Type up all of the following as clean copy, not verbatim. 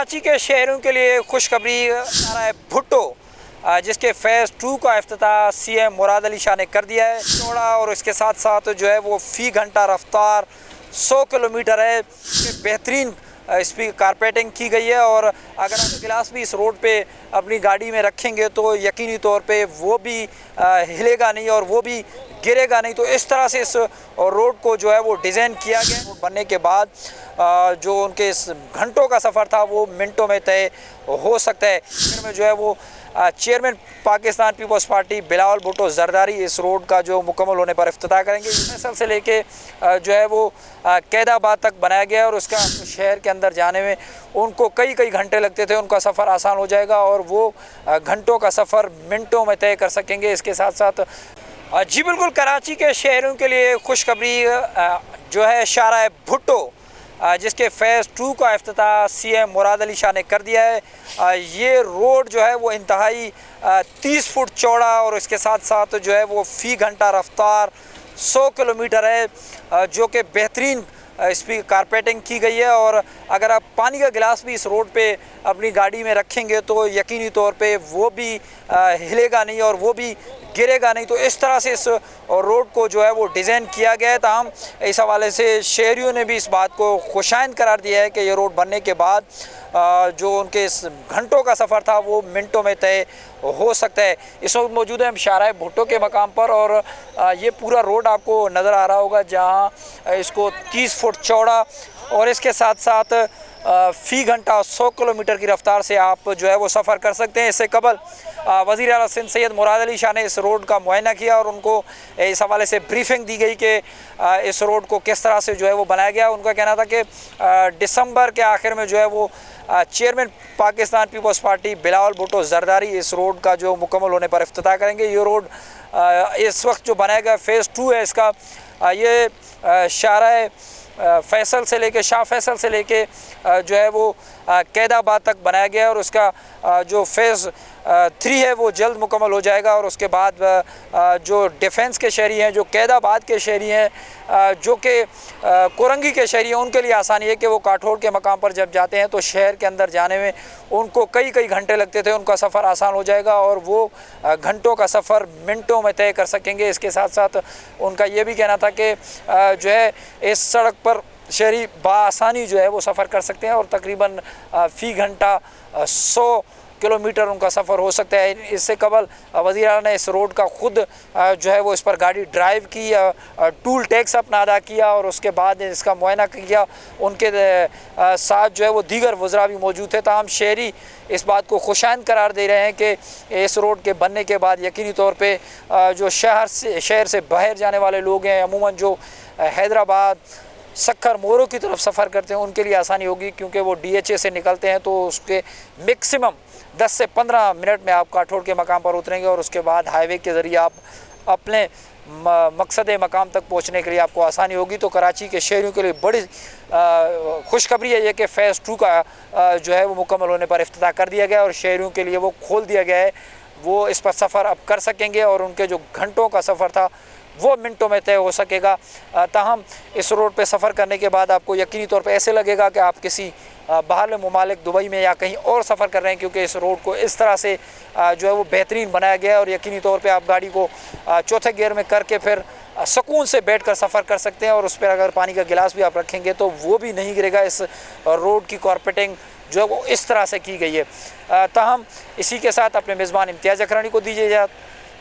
कराची के शहरों के लिए खुशखबरी आ रहा है भुट्टो, जिसके फेज़ 2 का इफ्तिताह सीएम मुराद अली शाह ने कर दिया है। चौड़ा और इसके साथ साथ जो है वो फ़ी घंटा रफ्तार 100 किलोमीटर है। बेहतरीन इसकी कारपेटिंग की गई है और अगर आप गिलास भी इस रोड पे अपनी गाड़ी में रखेंगे तो यकीनी तौर पे वो भी हिलेगा नहीं और वो भी गिरेगा नहीं। तो इस तरह से इस रोड को जो है वो डिज़ाइन किया गया। रोड बनने के बाद जो उनके इस घंटों का सफ़र था वो मिनटों में तय हो सकता है। में जो है वो chairman Pakistan Peoples Party Bilawal Bhutto Zardari इस रोड का जो मुकम्मल होने पर इफ्तिताह करेंगे। फैसल से लेके जो है वो कैदाबाद तक बनाया गया है और उसका शहर के अंदर जाने में उनको कई घंटे लगते थे, उनका सफ़र आसान हो जाएगा और वो घंटों का सफ़र मिनटों में तय कर सकेंगे। इसके साथ साथ जी बिल्कुल, कराची के शहरों के लिए खुशखबरी जो है शारा है भुट्टो, जिसके फेज़ 2 का इफ्तिताह सीएम मुराद अली शाह ने कर दिया है। ये रोड जो है वो इंतहाई 30 फुट चौड़ा और इसके साथ साथ जो है वो फ़ी घंटा रफ्तार 100 किलोमीटर है, जो कि बेहतरीन इसकी कारपेटिंग की गई है। और अगर आप पानी का गिलास भी इस रोड पे अपनी गाड़ी में रखेंगे तो यकीनी तौर पे वो भी हिलेगा नहीं और वो भी गिरेगा नहीं। तो इस तरह से इस रोड को जो है वो डिज़ाइन किया गया है। ताहम इस हवाले से शहरियों ने भी इस बात को खुशाइंद करार दिया है कि ये रोड बनने के बाद जो उनके इस घंटों का सफ़र था वो मिनटों में तय हो सकता है। इस वक्त मौजूद है हम शारा भुट्टो के मकाम पर और ये पूरा रोड आपको नज़र आ रहा होगा, जहाँ इसको 30 फुट चौड़ा और इसके साथ साथ फ़ी घंटा 100 किलोमीटर की रफ्तार से आप जो है वो सफ़र कर सकते हैं। इससे कबल वज़ीर आला सिंध सैयद मुराद अली शाह ने इस रोड का मुआयना किया और उनको इस हवाले से ब्रीफिंग दी गई कि इस रोड को किस तरह से जो है वो बनाया गया। उनका कहना था कि दिसंबर के आखिर में जो है वो chairman Pakistan Peoples Party Bilawal Bhutto Zardari इस रोड का जो मुकम्मल होने पर इफ्तिताह करेंगे। ये रोड इस वक्त जो बनाया गया फेज़ 2 है इसका, ये शारा फैसल से लेके शाह फैसल से लेके जो है वो कैदाबाद तक बनाया गया है और उसका जो फेज़ 3 है वो जल्द मुकम्मल हो जाएगा। और उसके बाद जो डिफेंस के शहरी हैं, जो कैदाबाद के शहरी हैं, जो कि कोरंगी के शहरी हैं, उनके लिए आसानी है कि वो काठोड़ के मकाम पर जब जाते हैं तो शहर के अंदर जाने में उनको कई घंटे लगते थे, उनका सफ़र आसान हो जाएगा और वो घंटों का सफ़र मिनटों में तय कर सकेंगे। इसके साथ साथ उनका ये भी कहना था कि जो है इस सड़क पर शहरी बआसानी जो है वो सफ़र कर सकते हैं और तकरीबन फ़ी घंटा 100 किलोमीटर उनका सफ़र हो सकता है। इससे कबल वज़ीर आला ने इस रोड का ख़ुद जो है वो इस पर गाड़ी ड्राइव की, टूल टैक्स अपना अदा किया और उसके बाद इसका मुआयना किया। उनके साथ जो है वो दीगर वज़रा भी मौजूद थे। ताहम शहरी इस बात को खुशाइंद करार दे रहे हैं कि इस रोड के बनने के बाद यकीनी तौर पे जो शहर से बाहर जाने वाले लोग हैं, अमूमन जो हैदराबाद सक्खर मोरो की तरफ सफ़र करते हैं, उनके लिए आसानी होगी, क्योंकि वो DHA से निकलते हैं तो उसके मैक्सिमम 10 से 15 मिनट में आप काठोड़ के मकाम पर उतरेंगे और उसके बाद हाईवे के ज़रिए आप अपने मकसद मकाम तक पहुंचने के लिए आपको आसानी होगी। तो कराची के शहरियों के लिए बड़ी खुशखबरी है ये कि फेज़ 2 का जो है वो मुकम्मल होने पर इफ्तिताह कर दिया गया और शहरियों के लिए वो खोल दिया गया है। वो इस पर सफ़र अब कर सकेंगे और उनके जो घंटों का सफ़र था वो मिनटों में तय हो सकेगा। ताहम इस रोड पे सफ़र करने के बाद आपको यकीनी तौर पे ऐसे लगेगा कि आप किसी बाहर मुमालिक दुबई में या कहीं और सफ़र कर रहे हैं, क्योंकि इस रोड को इस तरह से जो है वो बेहतरीन बनाया गया है और यकीनी तौर पे आप गाड़ी को चौथे गियर में करके फिर सुकून से बैठकर सफ़र कर सकते हैं और उस पर अगर पानी का गिलास भी आप रखेंगे तो वो भी नहीं गिरेगा। इस रोड की कारपेटिंग जो है वो इस तरह से की गई है। ताहम इसी के साथ अपने मेज़बान इम्तियाज़ अकरानी को दीजिए इजाज़त।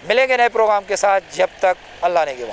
मिलेंगे नए प्रोग्राम के साथ, जब तक अल्लाह ने के बाद।